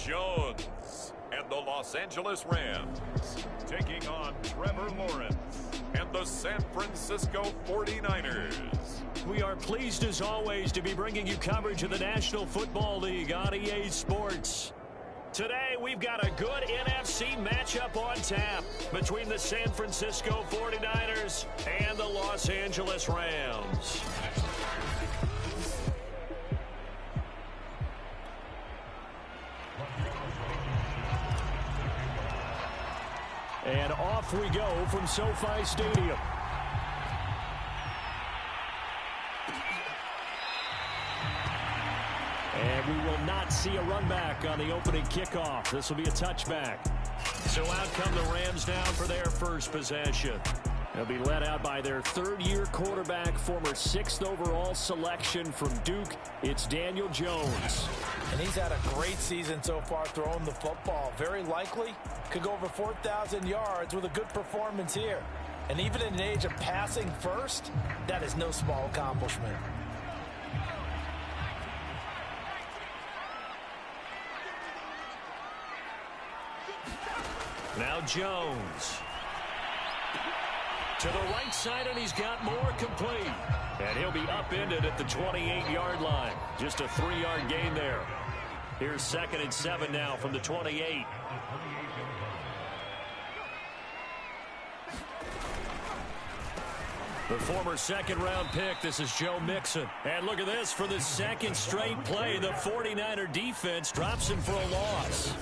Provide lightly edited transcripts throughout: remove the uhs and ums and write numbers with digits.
Jones and the Los Angeles Rams taking on Trevor Lawrence and the San Francisco 49ers. We are pleased as always to be bringing you coverage of the National Football League on EA Sports. Today we've got a good NFC matchup on tap between the San Francisco 49ers and the Los Angeles Rams. And off we go from SoFi Stadium. And we will not see a run back on the opening kickoff. This will be a touchback. So out come the Rams now for their first possession. They'll be led out by their third-year quarterback, former 6th overall selection from Duke. It's Daniel Jones. And he's had a great season so far throwing the football. Very likely could go over 4,000 yards with a good performance here. And even in an age of passing first, that is no small accomplishment. Now Jones. To the right side, and he's got more complete. And he'll be upended at the 28-yard line. Just a 3-yard gain there. Here's 2nd and 7 now from the 28. The former second-round pick, this is Joe Mixon. And look at this, for the second straight play, the 49er defense drops him for a loss.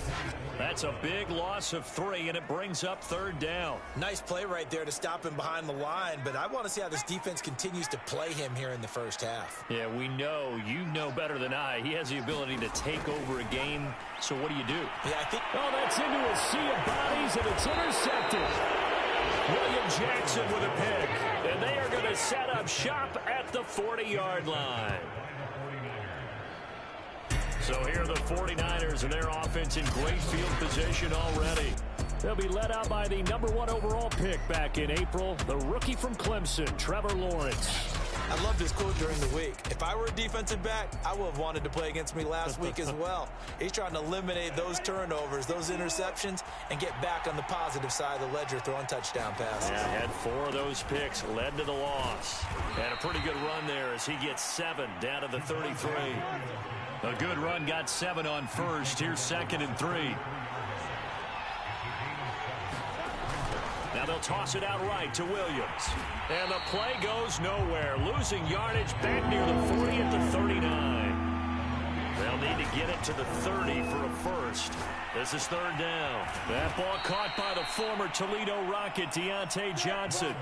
That's a big loss of 3, and it brings up 3rd down. Nice play right there to stop him behind the line, but I want to see how this defense continues to play him here in the first half. Yeah, we know, you know better than I, he has the ability to take over a game, so what do you do? Yeah, I think... Oh, that's into a sea of bodies, and it's intercepted. William Jackson with a pick, and they are going to set up shop at the 40-yard line. So here are the 49ers and their offense in great field position already. They'll be led out by the #1 overall pick back in April, the rookie from Clemson, Trevor Lawrence. I love this quote during the week. If I were a defensive back, I would have wanted to play against me last week as well. He's trying to eliminate those turnovers, those interceptions, and get back on the positive side of the ledger throwing touchdown passes. Yeah, had 4 of those picks, led to the loss. And a pretty good run there as he gets 7 down to the 33. A good run, got 7 on first. Here's 2nd and 3. Now they'll toss it out right to Williams. And the play goes nowhere. Losing yardage back near the 40 at the 39. They'll need to get it to the 30 for a first. This is 3rd down. That ball caught by the former Toledo Rocket, Deontay Johnson.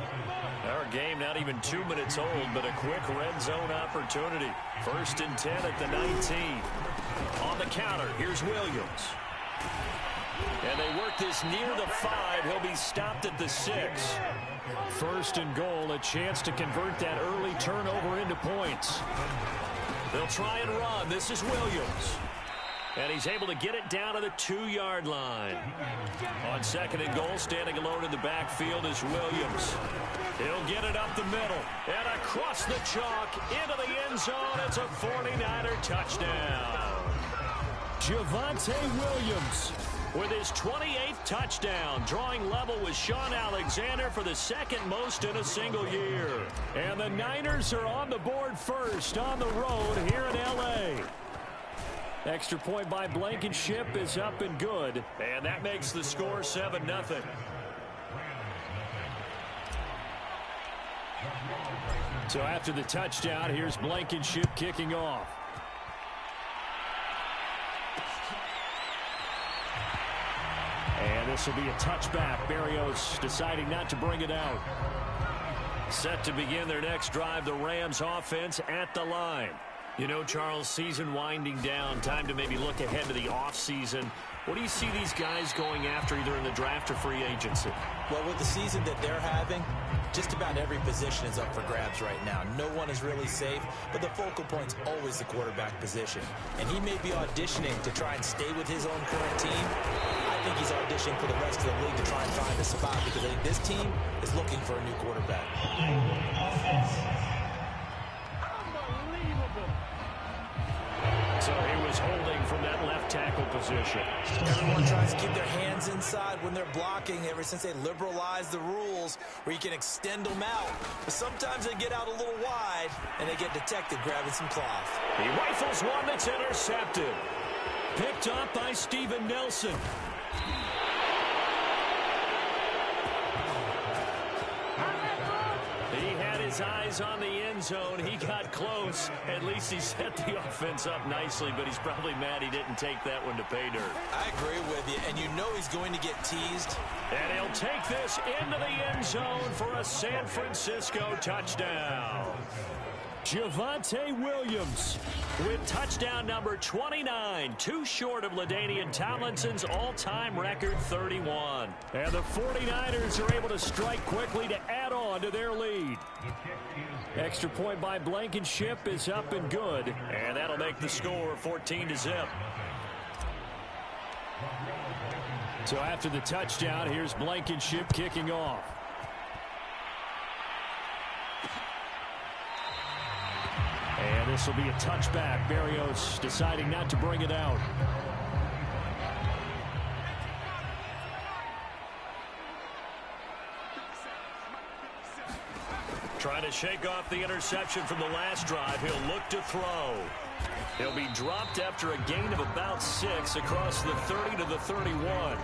Our game not even 2 minutes old, but a quick red zone opportunity. 1st and 10 at the 19. On the counter, here's Williams. And they work this near the 5. He'll be stopped at the 6. 1st and goal, a chance to convert that early turnover into points. They'll try and run. This is Williams. And he's able to get it down to the 2-yard line. On 2nd and goal, standing alone in the backfield is Williams. He'll get it up the middle. And across the chalk, into the end zone. It's a 49er touchdown. Javonte Williams with his 28th touchdown, drawing level with Sean Alexander for the 2nd most in a single year. And the Niners are on the board first on the road here in L.A. Extra point by Blankenship is up and good. And that makes the score 7-0. So after the touchdown, here's Blankenship kicking off. And this will be a touchback. Berrios deciding not to bring it out. Set to begin their next drive, the Rams offense at the line. You know, Charles, season winding down, time to maybe look ahead to the offseason. What do you see these guys going after either in the draft or free agency? Well, with the season that they're having, just about every position is up for grabs right now. No one is really safe, but the focal point's always the quarterback position. And he may be auditioning to try and stay with his own current team. I think he's auditioning for the rest of the league to try and find a spot because I think this team is looking for a new quarterback. So he was was holding from that left tackle position. Everyone tries to keep their hands inside when they're blocking ever since they liberalized the rules where you can extend them out. But sometimes they get out a little wide and they get detected grabbing some cloth. He rifles one that's intercepted. Picked up by Steven Nelson. He had his eyes on the end zone. He got close. At least he set the offense up nicely, but he's probably mad he didn't take that one to pay dirt. I agree with you, and you know he's going to get teased. And he'll take this into the end zone for a San Francisco touchdown. Javonte Williams with touchdown number 29, too short of LaDainian Tomlinson's all-time record 31. And the 49ers are able to strike quickly to add on to their lead. Extra point by Blankenship is up and good, and that'll make the score 14-0. So after the touchdown, here's Blankenship kicking off. And this will be a touchback. Berrios deciding not to bring it out. Trying to shake off the interception from the last drive. He'll look to throw. He'll be dropped after a gain of about 6 across the 30 to the 31.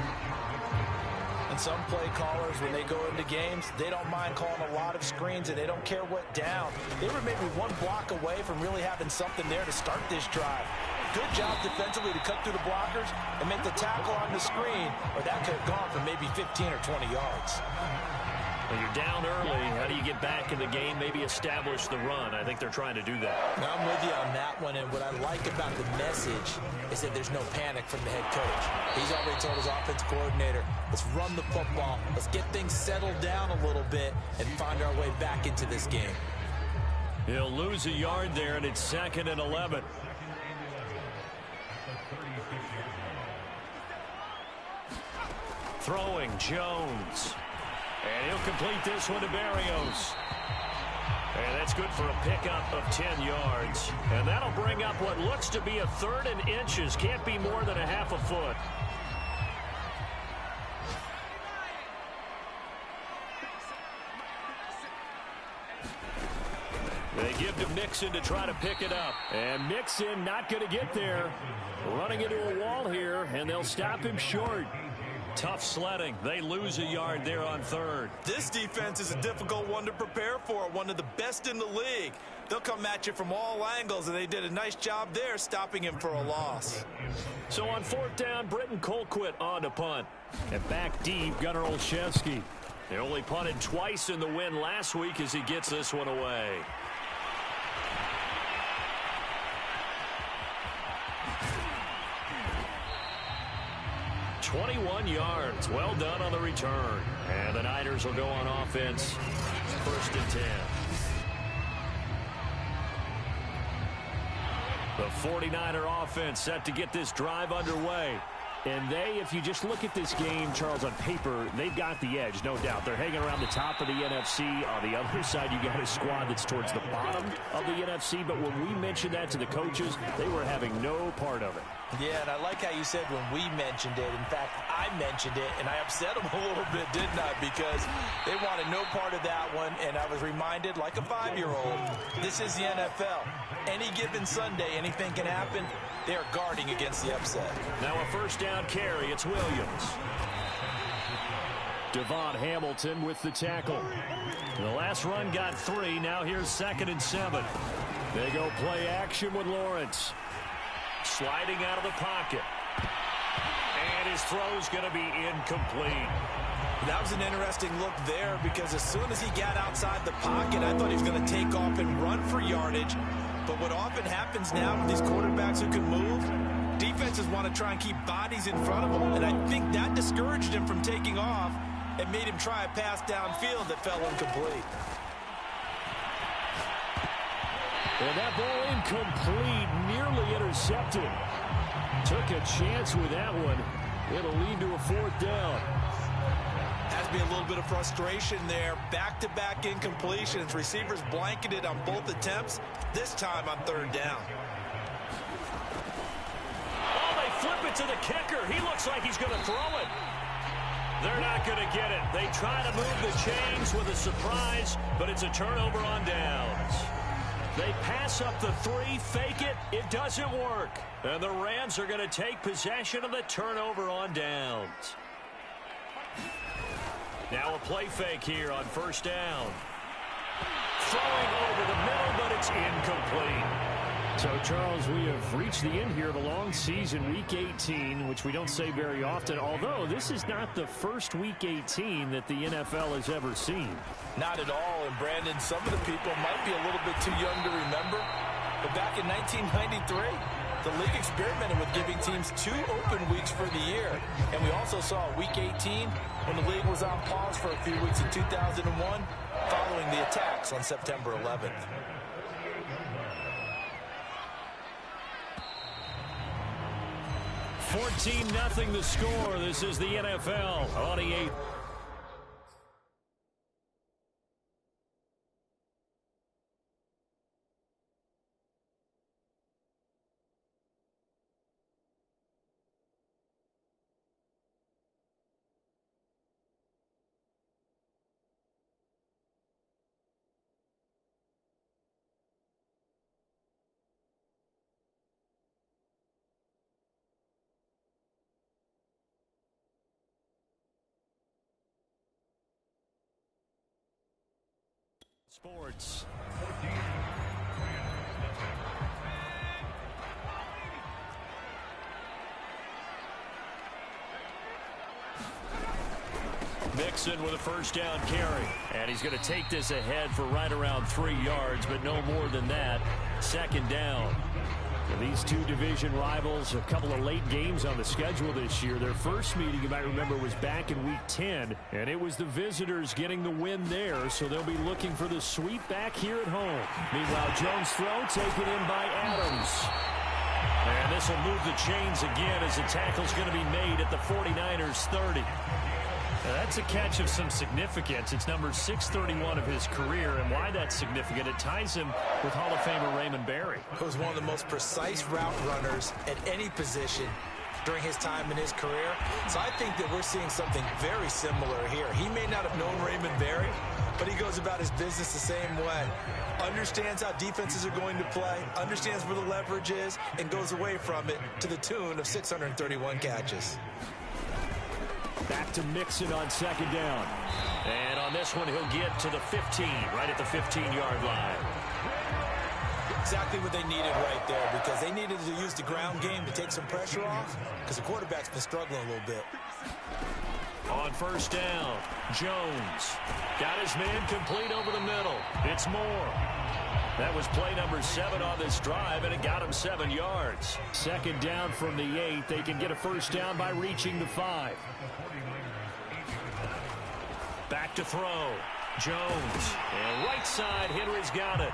And some play callers, when they go into games, they don't mind calling a lot of screens, and they don't care what down. They were maybe one block away from really having something there to start this drive. Good job defensively to cut through the blockers and make the tackle on the screen, or that could have gone for maybe 15 or 20 yards. When you're down early, how do you get back in the game, maybe establish the run? I think they're trying to do that. Now, I'm with you on that one, and what I like about the message is that there's no panic from the head coach. He's already told his offense coordinator, let's run the football, let's get things settled down a little bit and find our way back into this game. He'll lose a yard there, and it's 2nd and 11. Throwing Jones. And he'll complete this one to Berrios. And that's good for a pickup of 10 yards. And that'll bring up what looks to be a 3rd and inches. Can't be more than a half a foot. They give to Mixon to try to pick it up. And Mixon not going to get there. Running into a wall here, and they'll stop him short. Tough sledding. They lose a yard there on 3rd. This defense is a difficult one to prepare for, one of the best in the league. They'll come at you from all angles, and they did a nice job there stopping him for a loss. So on 4th down, Britton Colquitt on to punt. And back deep, Gunnar Olszewski. They only punted twice in the win last week as he gets this one away. 21 yards. Well done on the return. And the Niners will go on offense. 1st and 10. The 49er offense set to get this drive underway. And they, if you just look at this game, Charles, on paper, they've got the edge, no doubt. They're hanging around the top of the NFC. On the other side, you got a squad that's towards the bottom of the NFC. But when we mentioned that to the coaches, they were having no part of it. Yeah, and I like how you said when we mentioned it. In fact, I mentioned it, and I upset them a little bit, didn't I? Because they wanted no part of that one, and I was reminded, like a 5-year-old, this is the NFL. Any given Sunday, anything can happen. They are guarding against the upset. Now a 1st down carry. It's Williams. Devon Hamilton with the tackle. The last run got 3. Now here's 2nd and 7. They go play action with Lawrence. Sliding out of the pocket. And his throw's going to be incomplete. That was an interesting look there because as soon as he got outside the pocket, I thought he was going to take off and run for yardage. But what often happens now with these quarterbacks who can move, defenses want to try and keep bodies in front of them. And I think that discouraged him from taking off and made him try a pass downfield that fell incomplete. And that ball incomplete, nearly intercepted. Took a chance with that one. It'll lead to a 4th down. Has to be a little bit of frustration there. Back-to-back incompletions. Receivers blanketed on both attempts, this time on 3rd down. to the kicker. He looks like he's going to throw it. They're not going to get it. They try to move the chains with a surprise, but it's a turnover on downs. They pass up the 3, fake it. It doesn't work. And the Rams are going to take possession of the turnover on downs. Now a play fake here on first down. Throwing over the middle, but it's incomplete. So, Charles, we have reached the end here of a long season, Week 18, which we don't say very often, although this is not the first Week 18 that the NFL has ever seen. Not at all, and Brandon, some of the people might be a little bit too young to remember, but back in 1993, the league experimented with giving teams 2 open weeks for the year, and we also saw Week 18 when the league was on pause for a few weeks in 2001 following the attacks on September 11th. 14-0 the score. This is the NFL on the 8th. Sports. Mixon with a first down carry. And he's going to take this ahead for right around 3 yards, but no more than that. Second down. These two division rivals, a couple of late games on the schedule this year. Their first meeting, you might remember, was back in Week 10, and it was the visitors getting the win there, so they'll be looking for the sweep back here at home. Meanwhile, Jones' throw taken in by Adams. And this will move the chains again as the tackle's going to be made at the 49ers 30. Now, that's a catch of some significance. It's number 631 of his career, and why that's significant, it ties him with Hall of Famer Raymond Berry. He was one of the most precise route runners at any position during his time in his career. So I think that we're seeing something very similar here. He may not have known Raymond Berry, but he goes about his business the same way. Understands how defenses are going to play, understands where the leverage is, and goes away from it to the tune of 631 catches. Back to Mixon on second down. And on this one, he'll get to the 15, right at the 15-yard line. Exactly what they needed right there, because they needed to use the ground game to take some pressure off, because the quarterback's been struggling a little bit. On first down, Jones got his man complete over the middle. It's Moore. That was play number 7 on this drive, and it got him 7 yards. Second down from the 8. They can get a first down by reaching the 5. Back to throw. Jones. And right side, Henry's got it.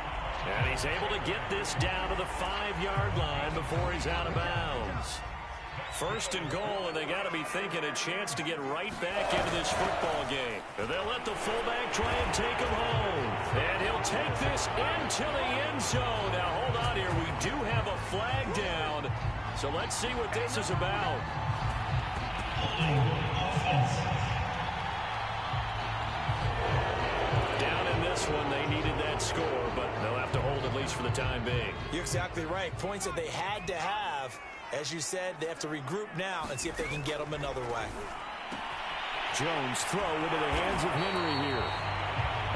And he's able to get this down to the 5-yard line before he's out of bounds. First and goal, and they got to be thinking a chance to get right back into this football game. And they'll let the fullback try and take him home. And he'll take this into the end zone. Now, hold on here. We do have a flag down. So let's see what this is about. Down in this one, they needed that score, but they'll have to hold at least for the time being. You're exactly right. Points that they had to have. As you said, they have to regroup now and see if they can get them another way. Jones throw into the hands of Henry here.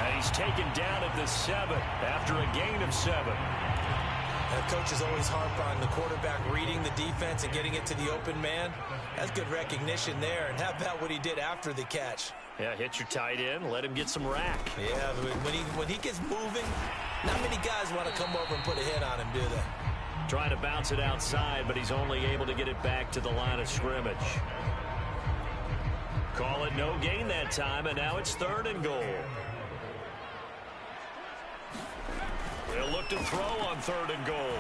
And he's taken down at the 7 after a gain of 7. And coaches always harp on the quarterback reading the defense and getting it to the open man. That's good recognition there. And how about what he did after the catch? Yeah, hit your tight end, let him get some rack. Yeah, when he gets moving, not many guys want to come over and put a hit on him, do they? Trying to bounce it outside, but he's only able to get it back to the line of scrimmage. Call it no gain that time, and now it's 3rd and goal. They'll look to throw on 3rd and goal.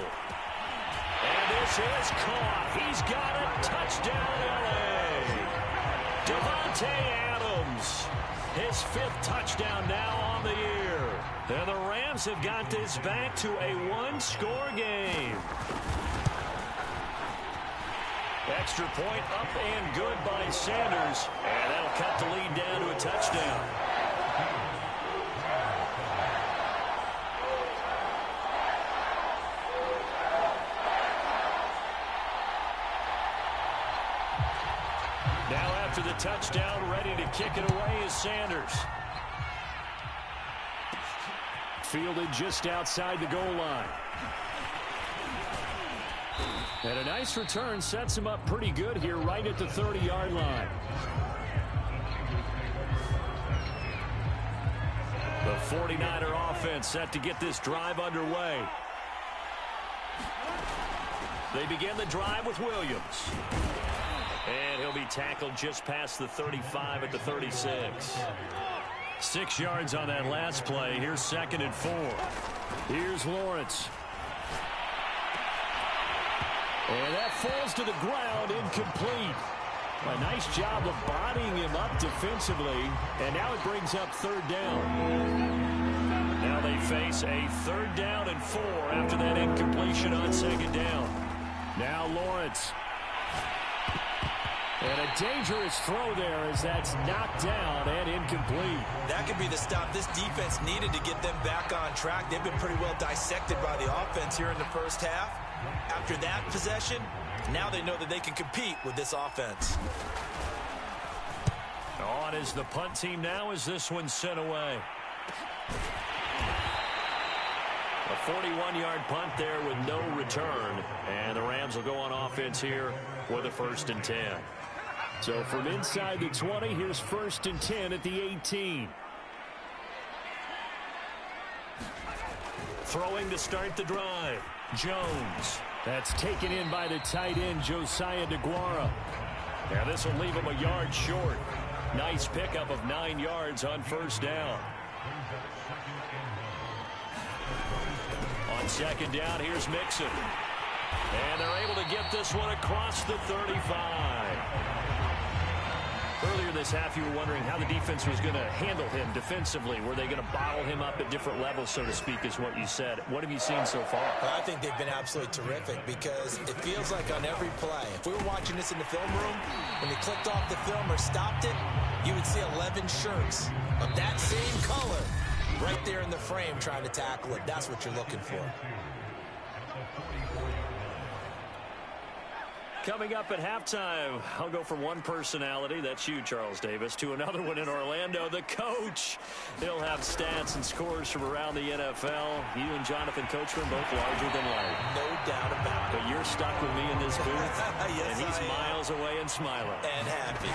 And this is caught. He's got it. Touchdown, L.A. Devontae Adams. His 5th touchdown now on the year. And the Rams have got this back to a 1-score game. Extra point up and good by Sanders. And that'll cut the lead down to a touchdown. Now after the touchdown, ready to kick it away is Sanders. Fielded just outside the goal line. And a nice return sets him up pretty good here right at the 30-yard line. The 49er offense set to get this drive underway. They begin the drive with Williams. And he'll be tackled just past the 35 at the 36. 6 yards on that last play. Here's 2nd and 4. Here's Lawrence. And that falls to the ground, incomplete. A nice job of bodying him up defensively. And now it brings up 3rd down. Now they face a 3rd down and 4 after that incompletion on 2nd down. Now Lawrence. And a dangerous throw there as that's knocked down and incomplete. That could be the stop this defense needed to get them back on track. They've been pretty well dissected by the offense here in the first half. After that possession, now they know that they can compete with this offense. On is the punt team now as this one's sent away. A 41-yard punt there with no return. And the Rams will go on offense here with a 1st and 10. So from inside the 20, here's 1st and 10 at the 18. Throwing to start the drive. Jones. That's taken in by the tight end, Josiah DeGuara. Now this will leave him a yard short. Nice pickup of 9 yards on 1st down. On 2nd down, here's Mixon. And they're able to get this one across the 35. Earlier this half, you were wondering how the defense was going to handle him defensively. Were they going to bottle him up at different levels, so to speak, is what you said. What have you seen so far? I think they've been absolutely terrific because it feels like on every play, if we were watching this in the film room, when they clicked off the film or stopped it, you would see 11 shirts of that same color right there in the frame trying to tackle it. That's what you're looking for. Coming up at halftime, I'll go from one personality, that's you, Charles Davis, to another one in Orlando, the coach. He'll have stats and scores from around the NFL. You and Jonathan Coachman both larger than life. No doubt about it. But you're stuck with me in this booth, yes, and he's miles away and smiling. And happy.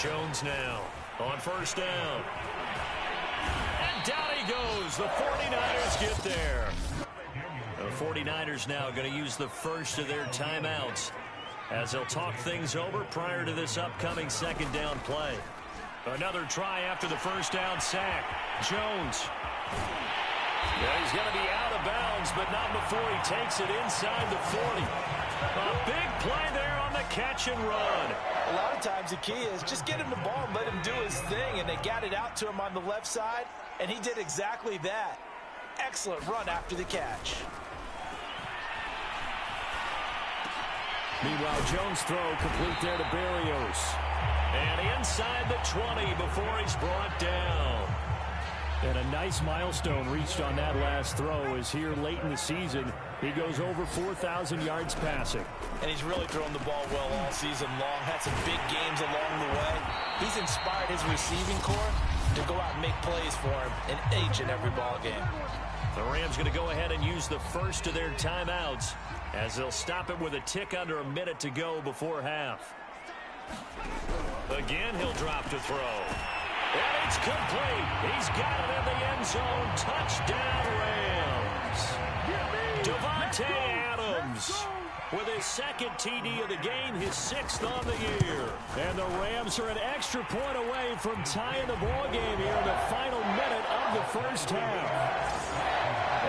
Jones now on 1st down. And down he goes. The 49ers get there. The 49ers now going to use the first of their timeouts as they'll talk things over prior to this upcoming 2nd down play. Another try after the 1st down sack. Jones. Yeah, he's going to be out of bounds, but not before he takes it inside the 40. A big play there on the catch and run. A lot of times the key is just get him the ball and let him do his thing, and they got it out to him on the left side, and he did exactly that. Excellent run after the catch. Meanwhile, Jones' throw complete there to Berrios. And inside the 20 before he's brought down. And a nice milestone reached on that last throw as here late in the season, he goes over 4,000 yards passing. And he's really thrown the ball well all season long. Had some big games along the way. He's inspired his receiving corps to go out and make plays for him in each and every ball game. The Rams going to go ahead and use the first of their timeouts as they'll stop it with a tick under a minute to go before half. Again, he'll drop to throw. And it's complete. He's got it in the end zone. Touchdown, Rams. Davante Adams with his 2nd TD of the game, his 6th on the year. And the Rams are an extra point away from tying the ball game here in the final minute of the first half.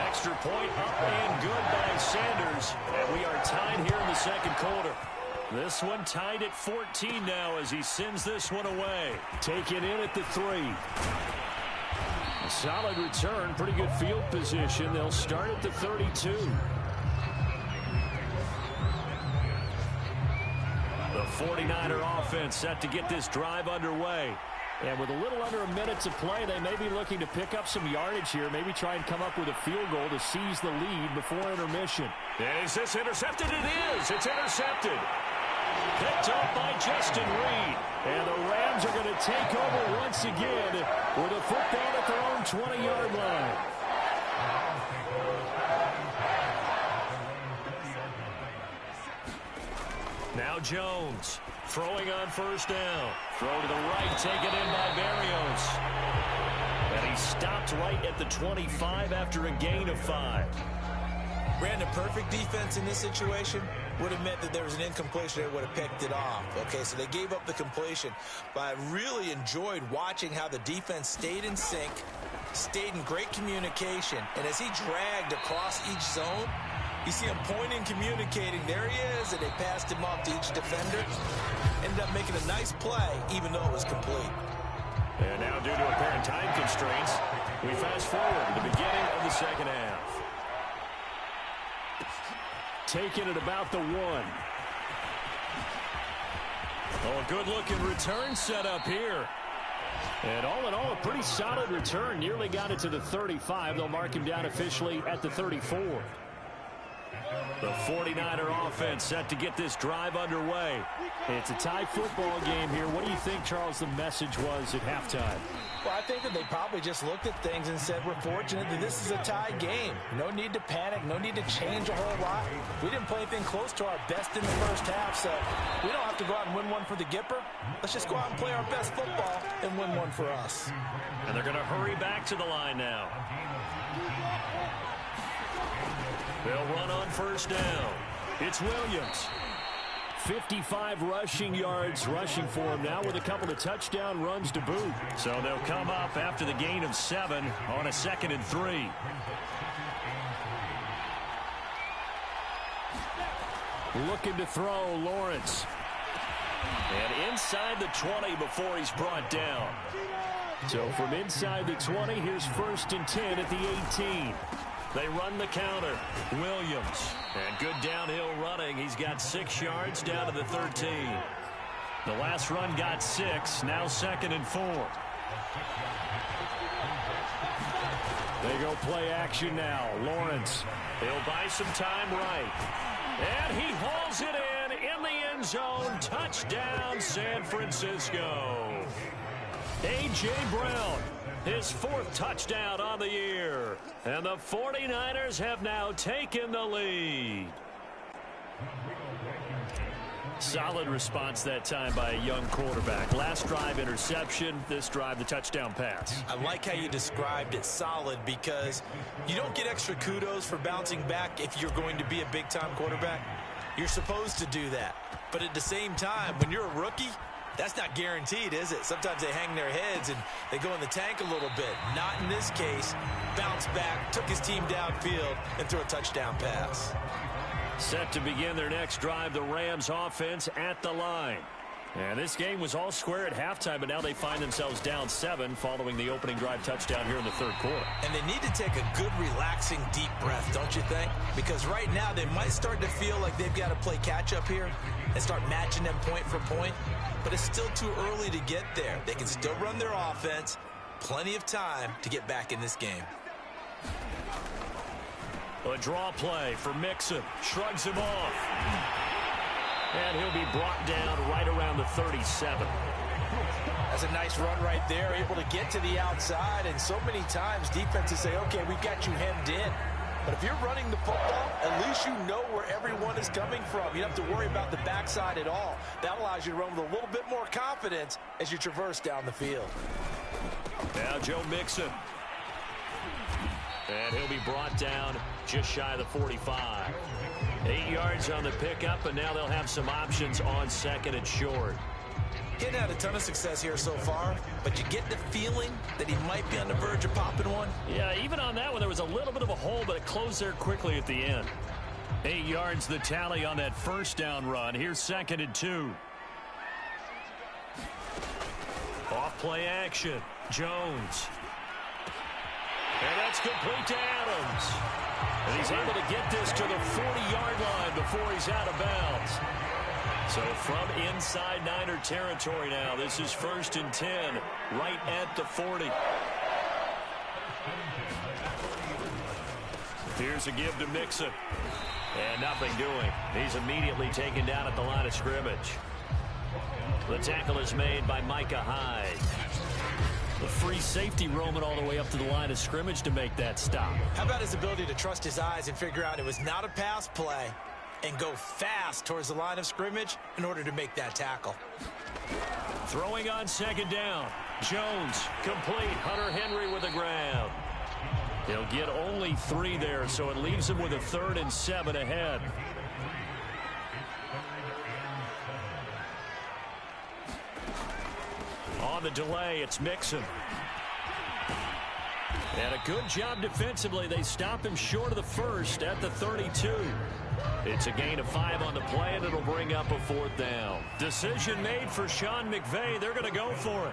Extra point up and good by Sanders. And we are tied here in the 2nd quarter. This one tied at 14 now as he sends this one away. Taken in at the 3. A solid return, pretty good field position. They'll start at the 32. The 49er offense set to get this drive underway. And with a little under a minute to play, they may be looking to pick up some yardage here, maybe try and come up with a field goal to seize the lead before intermission. And is this intercepted? It is. It's intercepted. Picked up by Justin Reed. And the Rams are going to take over once again with a football at their own 20-yard line. Now Jones throwing on first down. Throw to the right, taken in by Berrios. And he stopped right at the 25 after a gain of 5. Brandon, perfect defense in this situation would have meant that there was an incompletion that would have picked it off. Okay, so they gave up the completion. But I really enjoyed watching how the defense stayed in sync, stayed in great communication. And as he dragged across each zone, you see him pointing, communicating. There he is, and they passed him off to each defender. Ended up making a nice play, even though it was complete. And now, due to apparent time constraints, we fast forward to the beginning of the second half. Taking it about the 1. Oh, a good-looking return set up here. And all in all, a pretty solid return. Nearly got it to the 35. They'll mark him down officially at the 34. The 49er offense set to get this drive underway. It's a tie football game here. What do you think, Charles, the message was at halftime? Well, I think that they probably just looked at things and said, we're fortunate that this is a tie game. No need to panic. No need to change a whole lot. We didn't play anything close to our best in the first half, so we don't have to go out and win one for the Gipper. Let's just go out and play our best football and win one for us. And they're going to hurry back to the line now. They'll run on first down. It's Williams. 55 rushing yards rushing for him now with a couple of touchdown runs to boot. So they'll come up after the gain of 7 on a 2nd and 3. Looking to throw, Lawrence. And inside the 20 before he's brought down. So from inside the 20, here's 1st and 10 at the 18. They run the counter. Williams. And good downhill running. He's got 6 yards down to the 13. The last run got 6. Now 2nd and 4. They go play action now. Lawrence. He'll buy some time right. And he hauls it in the end zone. Touchdown, San Francisco. A.J. Brown. His 4th touchdown on the year. And the 49ers have now taken the lead. Solid response that time by a young quarterback. Last drive interception. This drive the touchdown pass. I like how you described it, solid, because you don't get extra kudos for bouncing back if you're going to be a big-time quarterback. You're supposed to do that. But at the same time, when you're a rookie, that's not guaranteed, is it? Sometimes they hang their heads and they go in the tank a little bit. Not in this case. Bounced back, took his team downfield, and threw a touchdown pass. Set to begin their next drive, the Rams offense at the line. And this game was all square at halftime, but now they find themselves down 7 following the opening drive touchdown here in the 3rd quarter. And they need to take a good, relaxing, deep breath, don't you think? Because right now they might start to feel like they've got to play catch-up here and start matching them point for point. But it's still too early to get there. They can still run their offense. Plenty of time to get back in this game. A draw play for Mixon. Shrugs him off. And he'll be brought down right around the 37. That's a nice run right there. Able to get to the outside. And so many times defenses say, okay, we've got you hemmed in. But if you're running the football, at least you know where everyone is coming from. You don't have to worry about the backside at all. That allows you to run with a little bit more confidence as you traverse down the field. Now Joe Mixon. And he'll be brought down just shy of the 45. 8 yards on the pickup, and now they'll have some options on 2nd and short. He hadn't had a ton of success here so far, but you get the feeling that he might be on the verge of popping one. Yeah, even on that one, there was a little bit of a hole, but it closed there quickly at the end. 8 yards the tally on that 1st down run. Here's 2nd and 2. Off play action. Jones. And that's complete to Adams. And he's able to get this to the 40-yard line before he's out of bounds. So from inside Niner territory now, this is 1st and 10, right at the 40. Here's a give to Mixon. And nothing doing. He's immediately taken down at the line of scrimmage. The tackle is made by Micah Hyde. The free safety roaming all the way up to the line of scrimmage to make that stop. How about his ability to trust his eyes and figure out it was not a pass play and go fast towards the line of scrimmage in order to make that tackle. Throwing on 2nd down. Jones, complete. Hunter Henry with a grab. He'll get only 3 there, so it leaves him with a 3rd and 7 ahead. On the delay, it's Mixon. And a good job defensively. They stop him short of the 1st at the 32. It's a gain of 5 on the play, and it'll bring up a 4th down. Decision made for Sean McVay. They're going to go for it.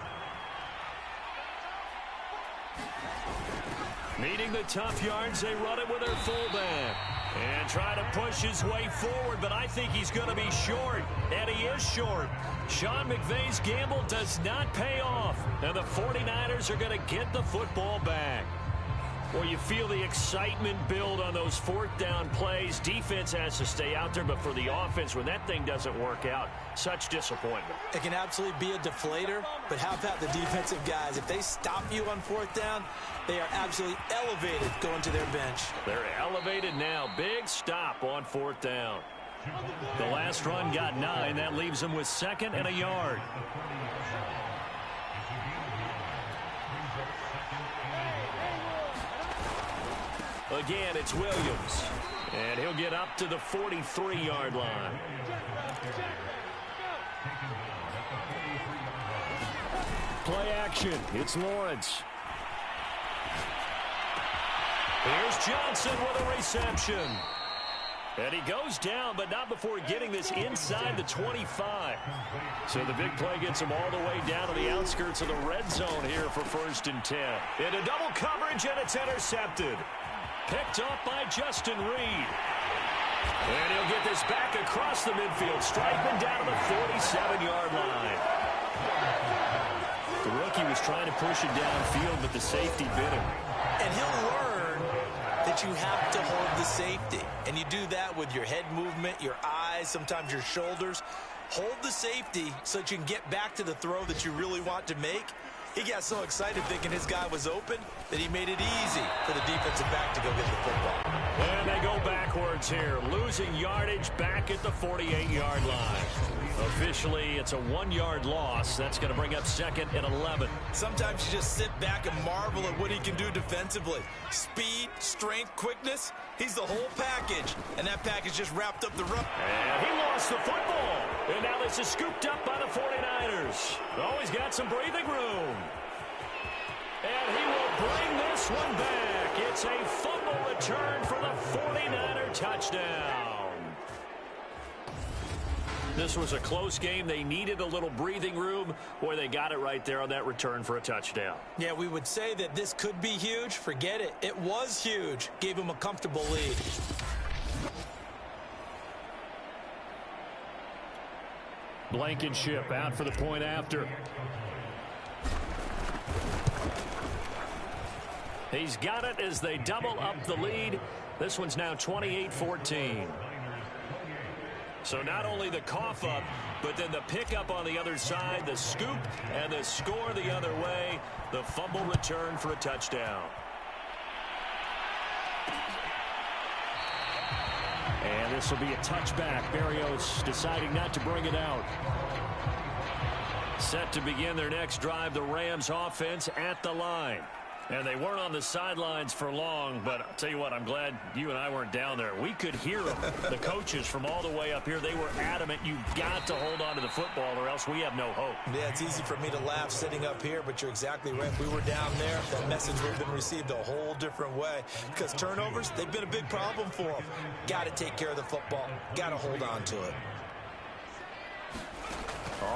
Meeting the tough yards, they run it with their fullback. And try to push his way forward, but I think he's going to be short. And he is short. Sean McVay's gamble does not pay off. And the 49ers are going to get the football back. Well, you feel the excitement build on those 4th down plays. Defense has to stay out there, but for the offense, when that thing doesn't work out, such disappointment. It can absolutely be a deflator, but how about the defensive guys? If they stop you on 4th down, they are absolutely elevated going to their bench. They're elevated now. Big stop on 4th down. The last run got 9. That leaves them with 2nd and a yard. Again, it's Williams. And he'll get up to the 43-yard line. Play action. It's Lawrence. Here's Johnson with a reception. And he goes down, but not before getting this inside the 25. So the big play gets him all the way down to the outskirts of the red zone here for 1st and 10. Into double coverage, and it's intercepted. Picked up by Justin Reed. And he'll get this back across the midfield. Striping down to the 47-yard line. The rookie was trying to push it downfield, but the safety bit him. And he'll learn that you have to hold the safety. And you do that with your head movement, your eyes, sometimes your shoulders. Hold the safety so that you can get back to the throw that you really want to make. He got so excited thinking his guy was open that he made it easy for the defensive back to go get the football. And they go backwards here, losing yardage back at the 48-yard line. Officially, it's a 1-yard loss. That's going to bring up 2nd and 11. Sometimes you just sit back and marvel at what he can do defensively. Speed, strength, quickness, he's the whole package. And that package just wrapped up the run. And he lost the football. And now this is scooped up by the 49ers. Oh, he's got some breathing room. And he will bring this one back. It's a fumble return for the 49er touchdown. This was a close game. They needed a little breathing room. Boy, they got it right there on that return for a touchdown. Yeah, we would say that this could be huge. Forget it. It was huge. Gave him a comfortable lead. Blankenship out for the point after. He's got it as they double up the lead. This one's now 28-14. So not only the cough up, but then the pickup on the other side, the scoop, and the score the other way. The fumble return for a touchdown. And this will be a touchback. Berrios deciding not to bring it out. Set to begin their next drive, the Rams offense at the line. And they weren't on the sidelines for long, but I'll tell you what, I'm glad you and I weren't down there. We could hear them, the coaches from all the way up here. They were adamant, you've got to hold on to the football or else we have no hope. Yeah, it's easy for me to laugh sitting up here, but you're exactly right. If we were down there, that message would have been received a whole different way. Because turnovers, they've been a big problem for them. Got to take care of the football. Got to hold on to it.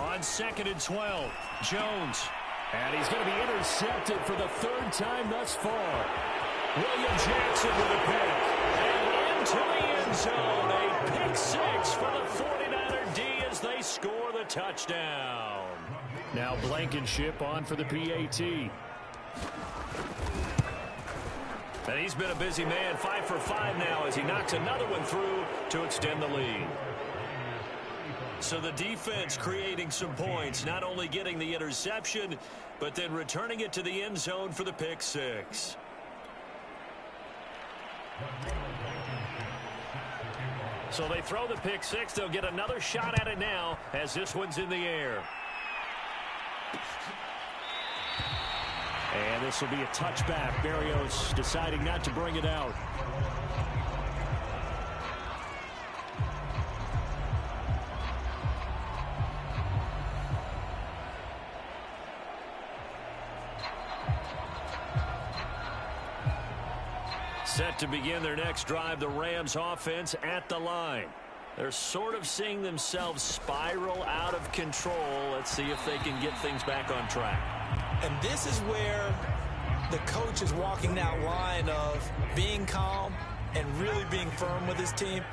On 2nd and 12, Jones. And he's going to be intercepted for the 3rd time thus far. William Jackson with a pick. And into the end zone. A pick 6 for the 49er D as they touchdown. Now Blankenship on for the PAT. And he's been a busy man, 5 for 5 now as he knocks another one through to extend the lead. So the defense creating some points, not only getting the interception, but then returning it to the end zone for the pick six. So they throw the pick six. They'll get another shot at it now as this one's in the air. And this will be a touchback. Barrios deciding not to bring it out. Set to begin their next drive, the Rams offense at the line. They're sort of seeing themselves spiral out of control. Let's see if they can get things back on track. And this is where the coach is walking that line of being calm and really being firm with his team.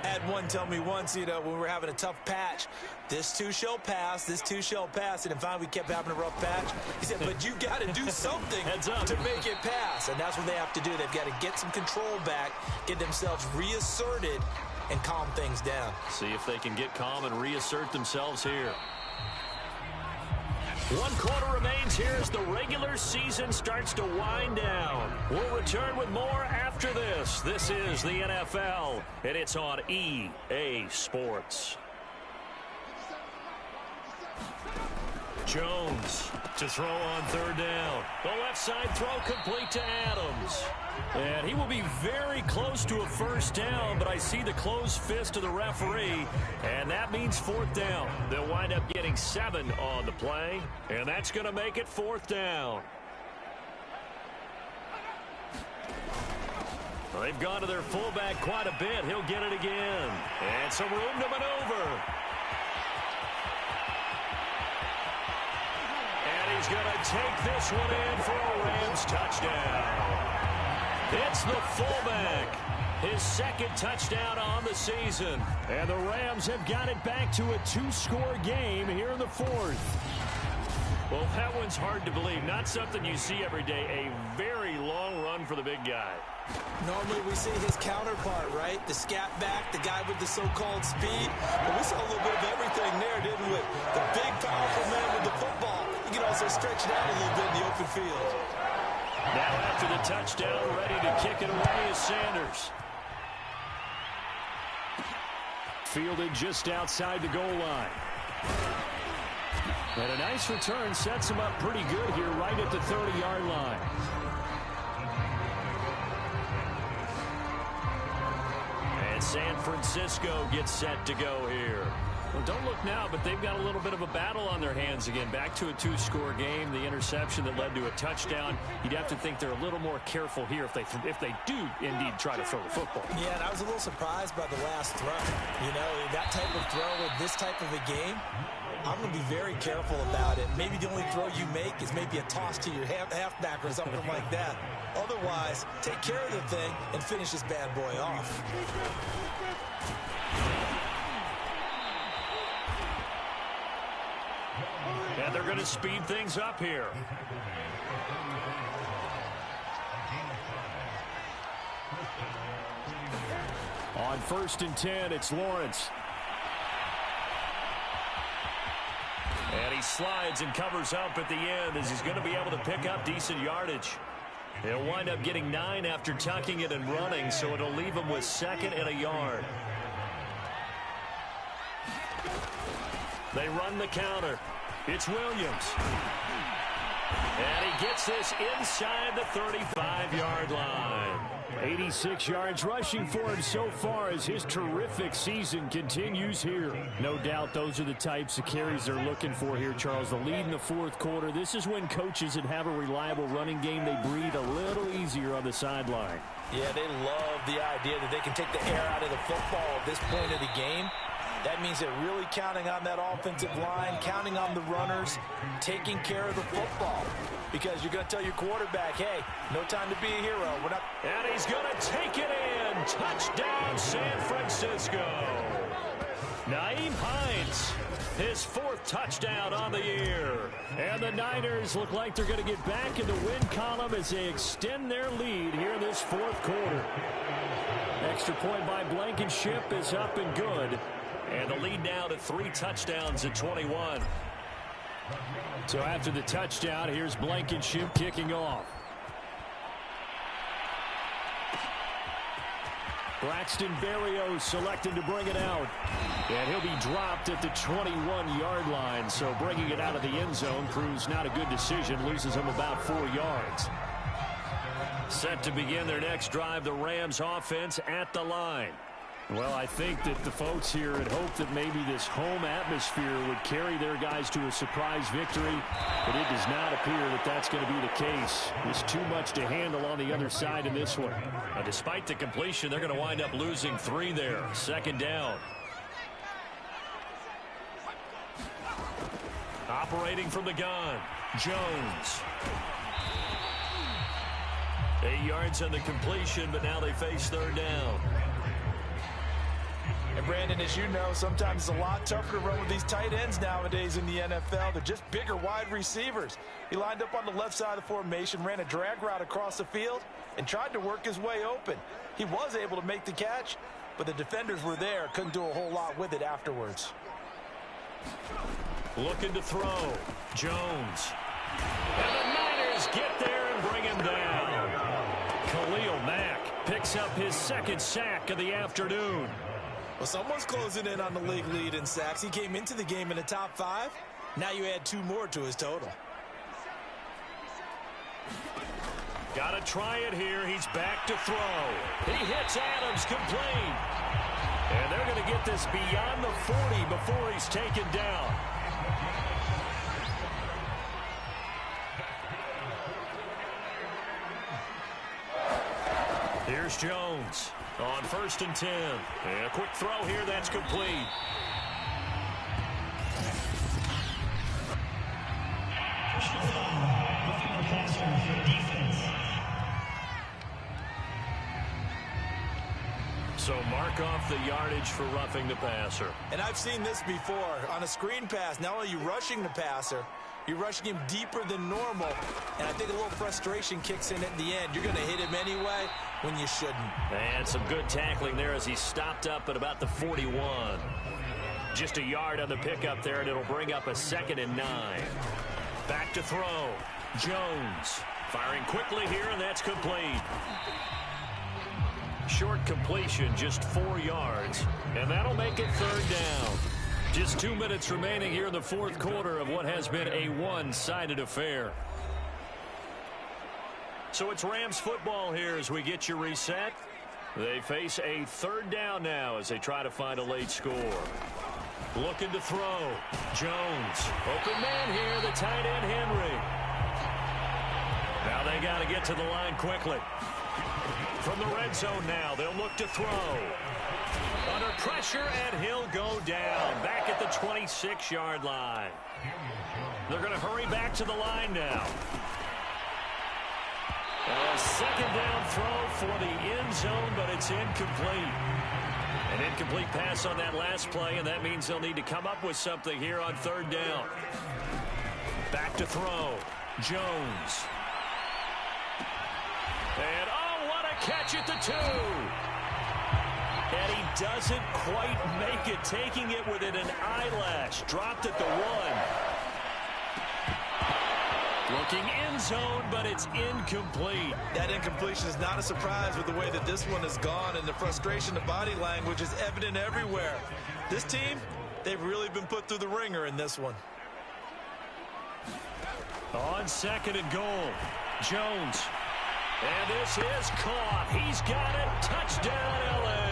I had one tell me once, when we were having a tough patch, this too shall pass, this too shall pass. And finally we kept having a rough patch. He said, but you got to do something to make it pass. And that's what they have to do. They've got to get some control back, get themselves reasserted, and calm things down. See if they can get calm and reassert themselves here. 1 quarter remains here as the regular season starts to wind down. We'll return with more after this. This is the NFL, and it's on EA Sports. Jones to throw on 3rd down. The left side throw complete to Adams. And he will be very close to a 1st down, but I see the closed fist of the referee, and that means 4th down. They'll wind up getting 7 on the play, and that's going to make it 4th down. Well, they've gone to their fullback quite a bit. He'll get it again. And some room to maneuver. And he's going to take this one in for a Rams touchdown. It's the fullback. His 2nd touchdown on the season. And the Rams have got it back to a 2-score game here in the 4th. Well, that one's hard to believe. Not something you see every day. A very long run for the big guy. Normally we see his counterpart, right? The scat back, the guy with the so-called speed. But we saw a little bit of everything there, didn't we? The big, powerful man with the football. He can also stretch it out a little bit in the open field. Now after the touchdown, ready to kick it away is Sanders. Fielded just outside the goal line. And a nice return sets him up pretty good here right at the 30-yard line. And San Francisco gets set to go here. Well, don't look now, but they've got a little bit of a battle on their hands again. Back to a 2-score game. The interception that led to a touchdown. You'd have to think they're a little more careful here if they do indeed try to throw the football. Yeah, and I was a little surprised by the last throw. That type of throw with this type of a game, I'm going to be very careful about it. Maybe the only throw you make is maybe a toss to your halfback or something like that. Otherwise, take care of the thing and finish this bad boy off. And they're going to speed things up here. On 1st and 10, it's Lawrence. And he slides and covers up at the end as he's going to be able to pick up decent yardage. He'll wind up getting 9 after tucking it and running, so it'll leave him with 2nd and a yard. They run the counter. It's Williams. And he gets this inside the 35-yard line. 86 yards rushing for him so far as his terrific season continues here. No doubt those are the types of carries they're looking for here, Charles. The lead in the 4th quarter. This is when coaches that have a reliable running game, they breathe a little easier on the sideline. Yeah, they love the idea that they can take the air out of the football at this point of the game. That means they're really counting on that offensive line, counting on the runners, taking care of the football. Because you're going to tell your quarterback, hey, no time to be a hero. We're not. And he's going to take it in. Touchdown, San Francisco. Nyheim Hines His 4th touchdown on the year. And the Niners look like they're going to get back in the win column as they extend their lead here in this 4th quarter. Extra point by Blankenship is up and good. And the lead now to 3 touchdowns at 21. So after the touchdown, here's Blankenship kicking off. Braxton Berrios selected to bring it out. And he'll be dropped at the 21-yard line. So bringing it out of the end zone proves not a good decision. Loses him about 4 yards. Set to begin their next drive, the Rams offense at the line. Well, I think that the folks here had hoped that maybe this home atmosphere would carry their guys to a surprise victory, but it does not appear that that's going to be the case. There's too much to handle on the other side in this one. Despite the completion, they're going to wind up losing 3 there. 2nd down. Operating from the gun, Jones. 8 yards on the completion, but now they face 3rd down. And Brandon, as you know, sometimes it's a lot tougher to run with these tight ends nowadays in the NFL. They're just bigger wide receivers. He lined up on the left side of the formation, ran a drag route across the field, and tried to work his way open. He was able to make the catch, but the defenders were there, couldn't do a whole lot with it afterwards. Looking to throw, Jones. And the Niners get there and bring him down. Khalil Mack picks up his 2nd sack of the afternoon. Well, someone's closing in on the league lead in sacks. He came into the game in the top 5. Now you add 2 more to his total. Got to try it here. He's back to throw. He hits Adams complete. And they're going to get this beyond the 40 before he's taken down. Here's Jones on 1st and 10. And a quick throw here, that's complete. So mark off the yardage for roughing the passer. And I've seen this before. On a screen pass, not only are you rushing the passer, you're rushing him deeper than normal. And I think a little frustration kicks in at the end. You're going to hit him anyway when you shouldn't. And some good tackling there as he stopped up at about the 41. Just a yard on the pickup there, and it'll bring up a 2nd and 9. Back to throw. Jones firing quickly here, and that's complete. Short completion, just 4 yards, and that'll make it 3rd down. Just 2 minutes remaining here in the 4th quarter of what has been a one-sided affair. So it's Rams football here as we get you reset. They face a 3rd down now as they try to find a late score. Looking to throw. Jones. Open man here, the tight end Henry. Now they got to get to the line quickly. From the red zone now, they'll look to throw. Under pressure, and he'll go down. Back at the 26-yard line. They're going to hurry back to the line now. A 2nd down throw for the end zone, but it's incomplete. An incomplete pass on that last play, and that means they'll need to come up with something here on 3rd down. Back to throw. Jones. And, oh, what a catch at the 2. And he doesn't quite make it, taking it within an eyelash. Dropped at the 1. Looking end zone, but it's incomplete. That incompletion is not a surprise with the way that this one has gone, and the frustration, the body language is evident everywhere. This team, they've really been put through the ringer in this one. On 2nd and goal, Jones. And this is caught. He's got it. Touchdown, L.A.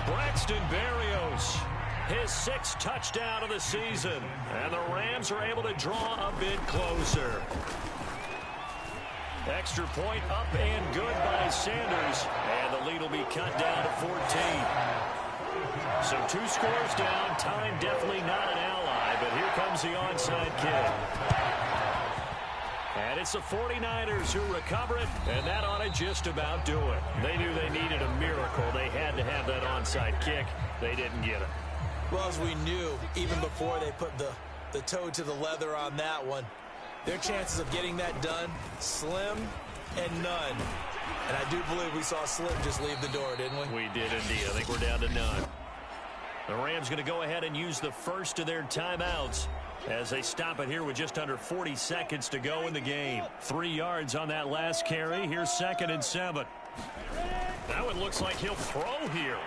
Braxton Berrios. His 6th touchdown of the season. And the Rams are able to draw a bit closer. Extra point up and good by Sanders. And the lead will be cut down to 14. So 2 scores down. Time definitely not an ally. But here comes the onside kick. And it's the 49ers who recover it, and that ought to just about do it. They knew they needed a miracle. They had to have that onside kick. They didn't get it. Well, as we knew, even before they put the toe to the leather on that one, their chances of getting that done, slim and none. And I do believe we saw Slim just leave the door, didn't we? We did indeed. I think we're down to none. The Rams going to go ahead and use the first of their timeouts as they stop it here with just under 40 seconds to go in the game. 3 yards on that last carry. Here's 2nd and 7. That one looks like he'll throw here.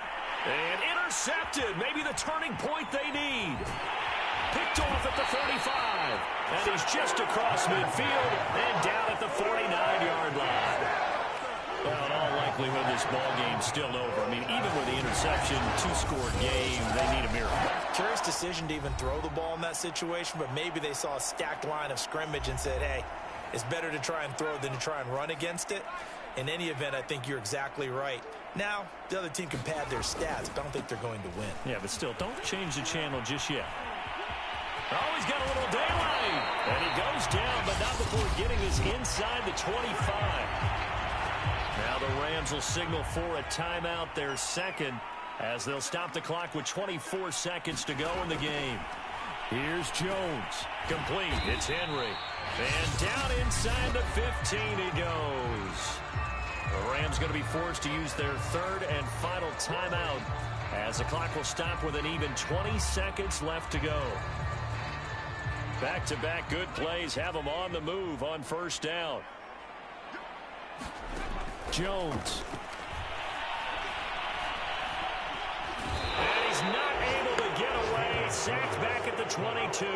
And intercepted. Maybe the turning point they need. Picked off at the 35. And he's just across midfield and down at the 49-yard line. Well, in all likelihood, this ball game's still over. I mean, even with the interception, 2-score game, they need a miracle. Curious decision to even throw the ball in that situation, but maybe they saw a stacked line of scrimmage and said, hey, it's better to try and throw than to try and run against it. In any event, I think you're exactly right. Now, the other team can pad their stats, but I don't think they're going to win. Yeah, but still, don't change the channel just yet. Oh, he's got a little daylight. And he goes down, but not before getting this inside the 25. Now the Rams will signal for a timeout, their second, as they'll stop the clock with 24 seconds to go in the game. Here's Jones. Complete. It's Henry. And down inside the 15 he goes. The Rams going to be forced to use their third and final timeout as the clock will stop with an even 20 seconds left to go. Back-to-back good plays have them on the move on first down. Jones. And he's not able to get away. Sacked back at the 22.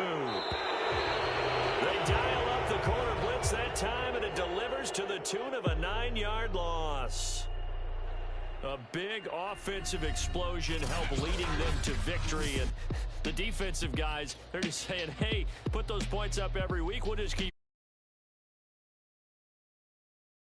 They dial up the corner blitz that time, and it delivers to the tune of a 9-yard loss. A big offensive explosion helped leading them to victory. And the defensive guys, they're just saying, hey, put those points up every week. We'll just keep